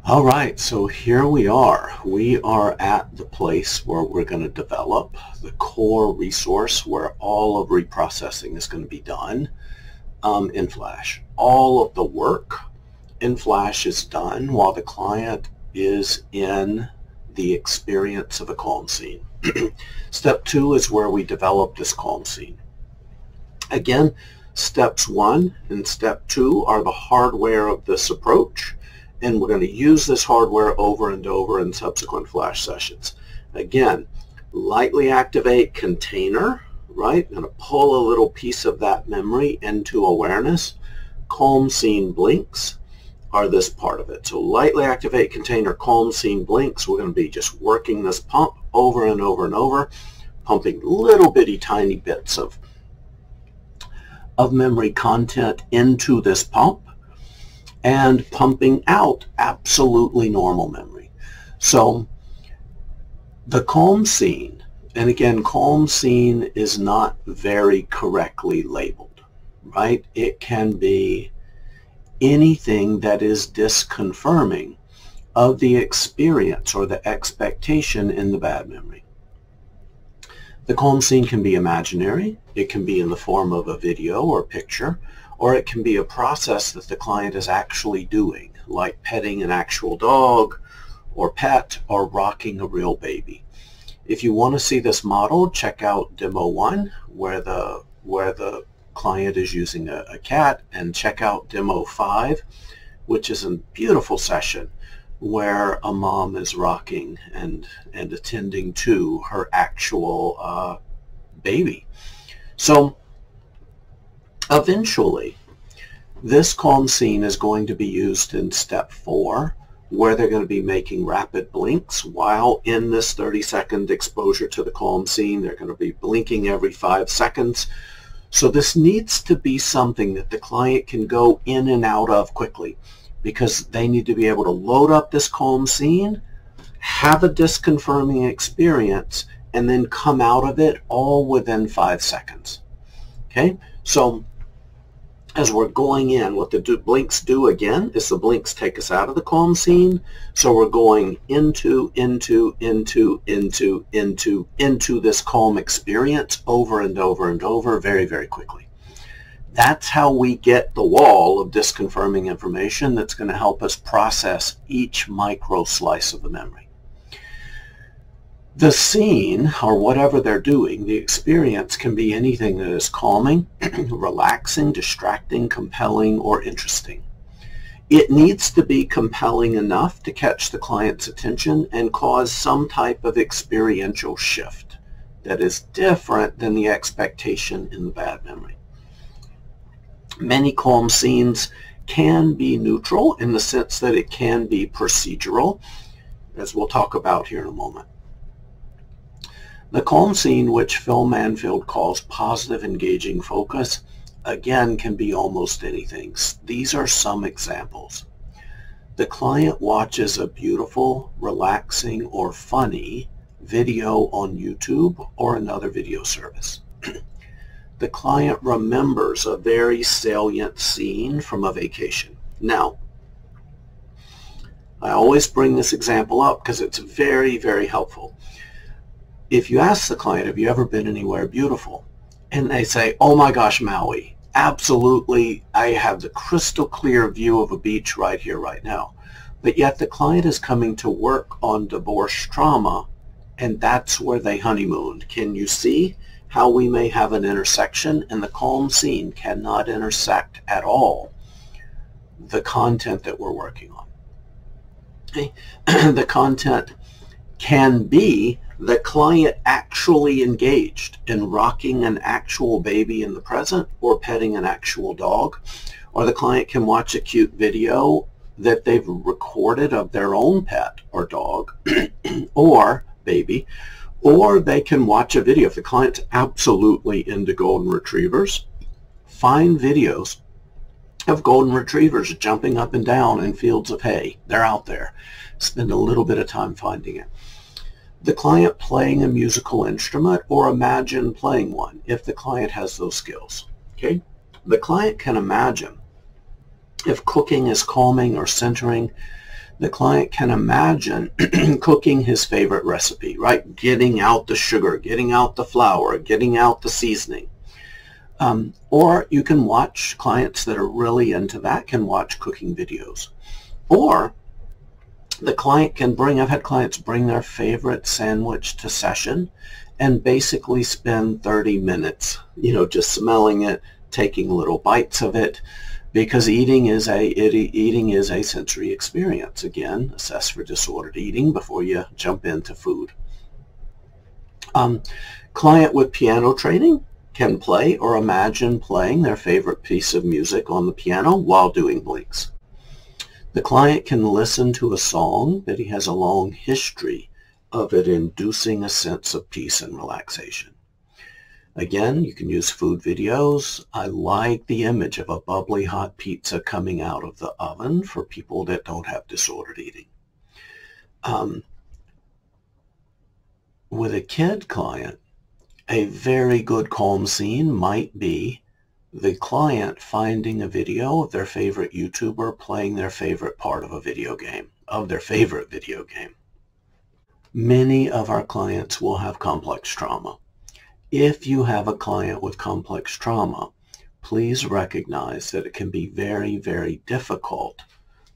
All right, so here we are. We are at the place where we're going to develop the core resource where all of reprocessing is going to be done in Flash. All of the work in Flash is done while the client is in the experience of a calm scene. Step 2 is where we develop this calm scene. Again, steps 1 and step 2 are the hardware of this approach. And we're going to use this hardware over and over in subsequent Flash sessions. Again, lightly activate container, right? I'm going to pull a little piece of that memory into awareness. Calm scene blinks are this part of it. So lightly activate container, calm scene blinks. We're going to be just working this pump over and over and over, pumping little bitty tiny bits of memory content into this pump, and pumping out absolutely normal memory. So the calm scene, and again, calm scene is not very correctly labeled, right? It can be anything that is disconfirming of the experience or the expectation in the bad memory. The calm scene can be imaginary. It can be in the form of a video or picture, or it can be a process that the client is actually doing, like petting an actual dog or pet or rocking a real baby. If you want to see this model, check out Demo 1, where the client is using a cat, and check out Demo 5, which is a beautiful session where a mom is rocking and attending to her actual baby. So eventually, this calm scene is going to be used in step 4, where they're going to be making rapid blinks while in this 30-second exposure to the calm scene. They're going to be blinking every 5 seconds. So this needs to be something that the client can go in and out of quickly, because they need to be able to load up this calm scene, have a disconfirming experience, and then come out of it all within 5 seconds. Okay, so as we're going in, what the blinks do again is the blinks take us out of the calm scene. So we're going into this calm experience over and over and over very, very quickly. That's how we get the wall of disconfirming information that's going to help us process each micro slice of the memory. The scene, or whatever they're doing, the experience can be anything that is calming, relaxing, distracting, compelling, or interesting. It needs to be compelling enough to catch the client's attention and cause some type of experiential shift that is different than the expectation in the bad memory. Many calm scenes can be neutral in the sense that it can be procedural, as we'll talk about here in a moment. The calm scene, which Phil Manfield calls positive engaging focus, again can be almost anything. These are some examples. The client watches a beautiful, relaxing, or funny video on YouTube or another video service. The client remembers a very salient scene from a vacation. Now, I always bring this example up because it's very, very helpful. If you ask the client, have you ever been anywhere beautiful? And they say, oh my gosh, Maui. Absolutely, I have the crystal clear view of a beach right here, right now. But yet the client is coming to work on divorce trauma, and that's where they honeymooned. Can you see how we may have an intersection? And the calm scene cannot intersect at all the content that we're working on. Okay? The content can be the client actually engaged in rocking an actual baby in the present or petting an actual dog, or the client can watch a cute video that they've recorded of their own pet or dog or baby, or they can watch a video. If the client's absolutely into golden retrievers, find videos of golden retrievers jumping up and down in fields of hay. They're out there. Spend a little bit of time finding it. The client playing a musical instrument, or imagine playing one if the client has those skills. Okay? The client can imagine If cooking is calming or centering, the client can imagine cooking his favorite recipe, right? Getting out the sugar, getting out the flour, getting out the seasoning. Or you can watch, clients that are really into that can watch cooking videos. Or the client can bring, I've had clients bring their favorite sandwich to session and basically spend 30 minutes, just smelling it, taking little bites of it, because eating is a sensory experience. Again, assess for disordered eating before you jump into food. Client with piano training can play or imagine playing their favorite piece of music on the piano while doing blinks. The client can listen to a song that he has a long history of it inducing a sense of peace and relaxation. Again, you can use food videos. I like the image of a bubbly hot pizza coming out of the oven for people that don't have disordered eating. With a kid client, a very good calm scene might be the client finding a video of their favorite YouTuber playing their favorite part of a video game, of their favorite video game. Many of our clients will have complex trauma. If you have a client with complex trauma, please recognize that it can be very, very difficult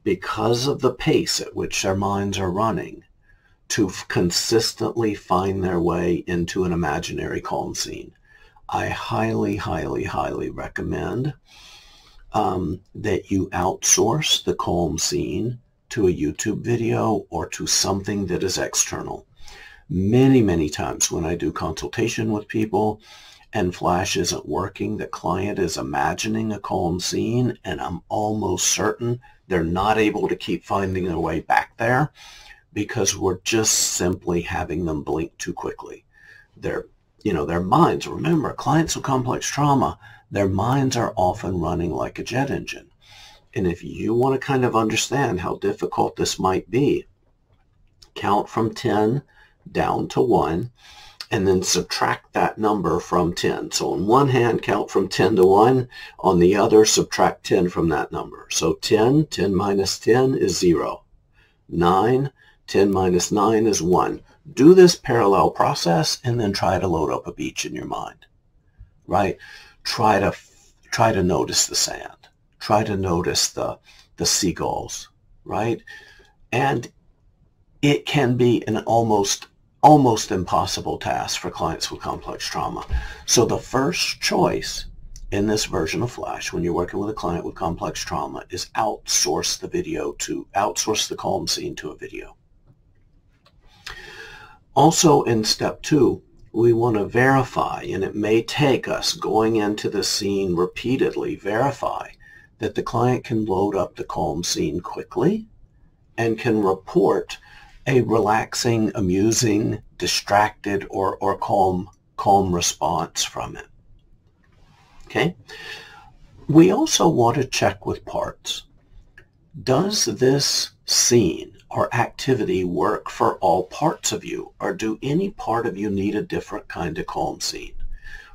because of the pace at which their minds are running to consistently find their way into an imaginary calm scene. I highly, highly, highly recommend that you outsource the calm scene to a YouTube video or to something that is external. Many, many times when I do consultation with people and Flash isn't working, the client is imagining a calm scene, and I'm almost certain they're not able to keep finding their way back there because we're just simply having them blink too quickly. Their minds, remember, clients with complex trauma, their minds are often running like a jet engine. And if you want to kind of understand how difficult this might be, count from 10 down to 1, and then subtract that number from 10. So on one hand, count from 10 to 1. On the other, subtract 10 from that number. So 10 minus 10 is 0. 9, 10 minus 9 is 1. Do this parallel process and then try to load up a beach in your mind, right? Try to notice the sand. Try to notice the seagulls, right? And it can be an almost impossible task for clients with complex trauma. So the first choice in this version of Flash when you're working with a client with complex trauma is outsource the calm scene to a video. Also in step 2, we want to verify, and it may take us going into the scene repeatedly, verify that the client can load up the calm scene quickly and can report a relaxing, amusing, distracted, or calm response from it. Okay? We also want to check with parts. Does this scene or activity work for all parts of you, or do any part of you need a different kind of calm scene?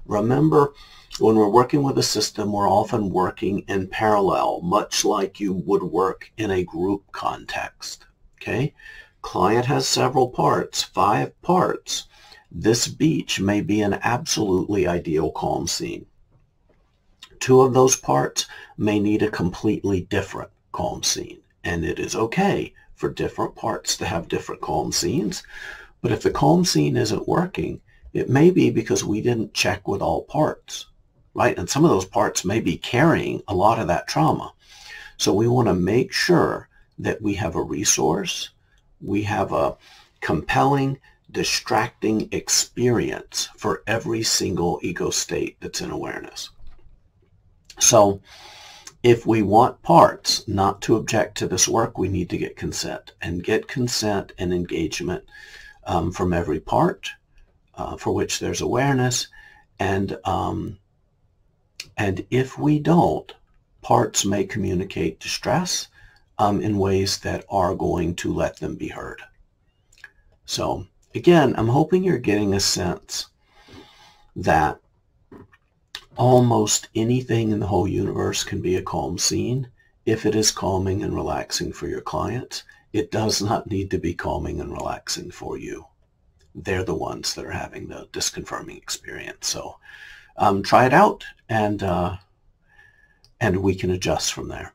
Remember, when we're working with a system, we're often working in parallel, much like you would work in a group context. Okay? Client has several parts, 5 parts. This beach may be an absolutely ideal calm scene. 2 of those parts may need a completely different calm scene, and it is okay for different parts to have different calm scenes. But if the calm scene isn't working, it may be because we didn't check with all parts, right? And some of those parts may be carrying a lot of that trauma. So we want to make sure that we have a resource, we have a compelling, distracting experience for every single ego state that's in awareness. So if we want parts not to object to this work, we need to get consent, and get consent and engagement from every part for which there's awareness. And if we don't, parts may communicate distress in ways that are going to let them be heard. So again, I'm hoping you're getting a sense that almost anything in the whole universe can be a calm scene if it is calming and relaxing for your client, it does not need to be calming and relaxing for you. They're the ones that are having the disconfirming experience. So try it out, and we can adjust from there.